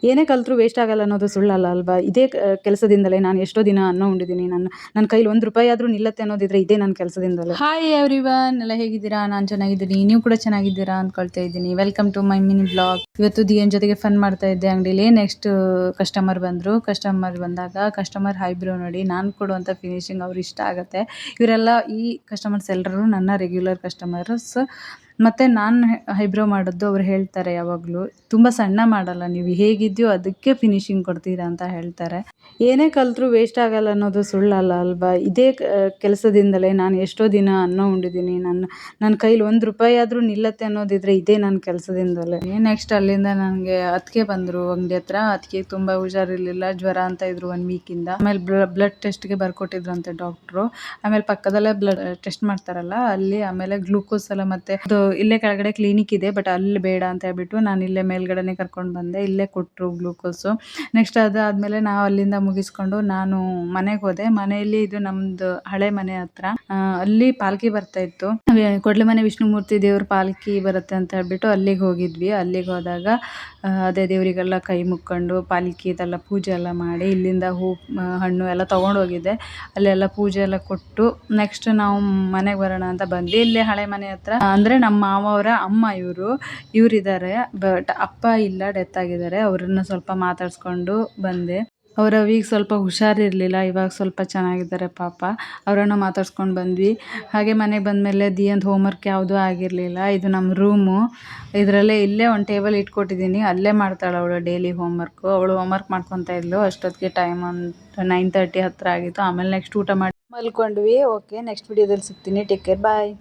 ಏನೇ ಕಲ್ತ್ರೂ ವೇಸ್ಟ್ ಆಗಲ್ಲ ಅನ್ನೋದು ಸುಳ್ಳಲ್ಲ ಅಲ್ವಾ? ಇದೇ ಕೆಲಸದಿಂದಲೇ ನಾನು ಎಷ್ಟೋ ದಿನ ಅನ್ನ ಉಂಡಿದ್ದೀನಿ. ನನ್ನ ಕೈಲಿ ₹1 ಆದರೂ ನಿಲ್ಲತ್ತೆ ಅನ್ನೋದಿದ್ರೆ ಇದೇ ನನ್ನ ಕೆಲಸದಿಂದಲೇ. ಹಾಯ್ ಎವ್ರಿವನ್, ಎಲ್ಲ ಹೇಗಿದ್ದೀರಾ? ನಾನು ಚೆನ್ನಾಗಿದ್ದೀನಿ, ನೀವು ಕೂಡ ಚೆನ್ನಾಗಿದ್ದೀರಾ ಅಂದ್ಕೊಳ್ತಾ ಇದ್ದೀನಿ. Welcome to my mini blog. ಇವತ್ತು ದಿಯನ್ ಜೊತೆಗೆ ಫನ್ ಮಾಡ್ತಾ ಇದ್ದೆ ಅಂಗಡಿಲಿ. ನೆಕ್ಸ್ಟ್ ಕಸ್ಟಮರ್ ಬಂದಾಗ ಕಸ್ಟಮರ್ ಹೈಬ್ರೋ ನೋಡಿ, ನಾನು ಕೊಡುವಂಥ ಫಿನಿಶಿಂಗ್ ಅವ್ರು ಇಷ್ಟ ಆಗುತ್ತೆ. ಇವರೆಲ್ಲ ಈ ಕಸ್ಟಮರ್ಸ್ ಎಲ್ಲರೂ ನನ್ನ ರೆಗ್ಯುಲರ್ ಕಸ್ಟಮರ್ಸ್. ಮತ್ತು ನಾನು ಹೈಬ್ರೋ ಮಾಡಿದ್ದು ಅವ್ರು ಹೇಳ್ತಾರೆ ಯಾವಾಗಲೂ, ತುಂಬ ಸಣ್ಣ ಮಾಡಲ್ಲ, ನೀವು ಹೇಗಿದೆಯೋ ಅದಕ್ಕೆ ಫಿನಿಶಿಂಗ್ ಕೊಡ್ತೀರಾ ಅಂತ ಹೇಳ್ತಾರೆ. ಏನೇ ಕಲ್ತ್ರೂ ವೇಸ್ಟ್ ಆಗಲ್ಲ ಅನ್ನೋದು ಸುಳ್ಳಲ್ಲ ಅಲ್ವಾ? ಇದೇ ಕೆಲಸದಿಂದಲೇ ನಾನು ಎಷ್ಟೋ ದಿನ ಅನ್ನ ಉಂಡಿದ್ದೀನಿ. ನನ್ನ ಕೈಲಿ ₹1 ಆದರೂ ನಿಲ್ಲತ್ತೆ ಅನ್ನೋದಿದ್ರೆ ಇದೇ ನನ್ನ ಕೆಲಸದಿಂದಲೇ. ನೆಕ್ಸ್ಟ್ ಅಲ್ಲಿಂದ ನನಗೆ ಅತ್ತಿಗೆ ಬಂದರು ಅಂಗಡಿ ಹತ್ರ. ಅತ್ತಿಗೆ ತುಂಬ ಹುಷಾರಿರಲಿಲ್ಲ, ಜ್ವರ ಅಂತ ಇದ್ರು 1 ವೀಕಿಂದ. ಆಮೇಲೆ ಬ್ಲಡ್ ಟೆಸ್ಟ್ಗೆ ಬರ್ಕೊಟ್ಟಿದ್ರಂತೆ ಡಾಕ್ಟ್ರು. ಆಮೇಲೆ ಪಕ್ಕದಲ್ಲೇ ಬ್ಲಡ್ ಟೆಸ್ಟ್ ಮಾಡ್ತಾರಲ್ಲ ಅಲ್ಲಿ, ಆಮೇಲೆ ಗ್ಲೂಕೋಸ್ ಎಲ್ಲ, ಮತ್ತೆ ಅದು ಇಲ್ಲೇ ಕೆಳಗಡೆ ಕ್ಲಿನಿಕ್ ಇದೆ, ಬಟ್ ಅಲ್ಲಿ ಬೇಡ ಅಂತ ಹೇಳ್ಬಿಟ್ಟು ನಾನು ಇಲ್ಲೇ ಮೇಲ್ಗಡೆನೆ ಕರ್ಕೊಂಡು ಬಂದೆ. ಇಲ್ಲೇ ಕೊಟ್ಟರು ಗ್ಲೂಕೋಸು. ನೆಕ್ಸ್ಟ್ ಅದಾದಮೇಲೆ ನಾವು ಅಲ್ಲಿಂದ ಮುಗಿಸ್ಕೊಂಡು ನಾನು ಮನೆಗೆ ಹೋದೆ. ಮನೆಯಲ್ಲಿ, ಇದು ನಮ್ಮದು ಹಳೆ ಮನೆ ಹತ್ರ, ಅಲ್ಲಿ ಪಾಲ್ಕಿ ಬರ್ತಾ ಇತ್ತು. ಕೊಡ್ಲೆಮನೆ ವಿಷ್ಣುಮೂರ್ತಿ ದೇವ್ರ ಪಾಲ್ಕಿ ಬರುತ್ತೆ ಅಂತ ಹೇಳ್ಬಿಟ್ಟು ಅಲ್ಲಿಗೆ ಹೋಗಿದ್ವಿ. ಅಲ್ಲಿಗೆ ಹೋದಾಗ ಅದೇ ದೇವರಿಗೆಲ್ಲ ಕೈ ಮುಕ್ಕೊಂಡು ಪಾಲ್ಕಿ ಇದೆಲ್ಲ ಪೂಜೆ ಎಲ್ಲ ಮಾಡಿ, ಇಲ್ಲಿಂದ ಹಣ್ಣು ಎಲ್ಲ ತೊಗೊಂಡೋಗಿದ್ದೆ. ಅಲ್ಲೆಲ್ಲ ಪೂಜೆ ಎಲ್ಲ ಕೊಟ್ಟು ನೆಕ್ಸ್ಟ್ ನಾವು ಮನೆಗೆ ಬರೋಣ ಅಂತ ಬಂದ್ವಿ. ಇಲ್ಲೇ ಹಳೆ ಮನೆ ಹತ್ರ, ಅಂದರೆ ನಮ್ಮ ಮಾವ ಅವರ ಅಮ್ಮ ಇವರಿದ್ದಾರೆ, ಬಟ್ ಅಪ್ಪ ಇಲ್ಲ, ಡೆತ್ ಆಗಿದ್ದಾರೆ. ಅವ್ರನ್ನ ಸ್ವಲ್ಪ ಮಾತಾಡ್ಸ್ಕೊಂಡು ಬಂದೆ. ಅವ್ರ ಅವಿಗೆ ಸ್ವಲ್ಪ ಹುಷಾರಿರಲಿಲ್ಲ, ಇವಾಗ ಸ್ವಲ್ಪ ಚೆನ್ನಾಗಿದ್ದಾರೆ ಪಾಪ. ಅವರನ್ನು ಮಾತಾಡ್ಸ್ಕೊಂಡು ಬಂದ್ವಿ. ಹಾಗೆ ಮನೆಗೆ ಬಂದಮೇಲೆ ದಿಯಂದು ಹೋಮ್ವರ್ಕ್ ಯಾವುದೂ ಆಗಿರಲಿಲ್ಲ. ಇದು ನಮ್ಮ ರೂಮು. ಇದರಲ್ಲೇ ಇಲ್ಲೇ ಒಂದು ಟೇಬಲ್ ಇಟ್ಕೊಟ್ಟಿದ್ದೀನಿ, ಅಲ್ಲೇ ಮಾಡ್ತಾಳೆ ಅವಳು ಡೈಲಿ ಹೋಮ್ವರ್ಕು. ಅವಳು ಹೋಮ್ವರ್ಕ್ ಮಾಡ್ಕೊತಾ ಇದ್ಲು. ಅಷ್ಟೊತ್ತಿಗೆ ಟೈಮ್ ಒಂದು 9:30 ಹತ್ತಿರ ಆಗಿತ್ತು. ಆಮೇಲೆ ನೆಕ್ಸ್ಟ್ ಊಟ ಮಾಡಿ ಮಲ್ಕೊಂಡ್ವಿ. ಓಕೆ, ನೆಕ್ಸ್ಟ್ ವಿಡಿಯೋದಲ್ಲಿ ಸಿಗ್ತೀನಿ. ಟೇಕ್ ಕೇರ್, ಬಾಯ್.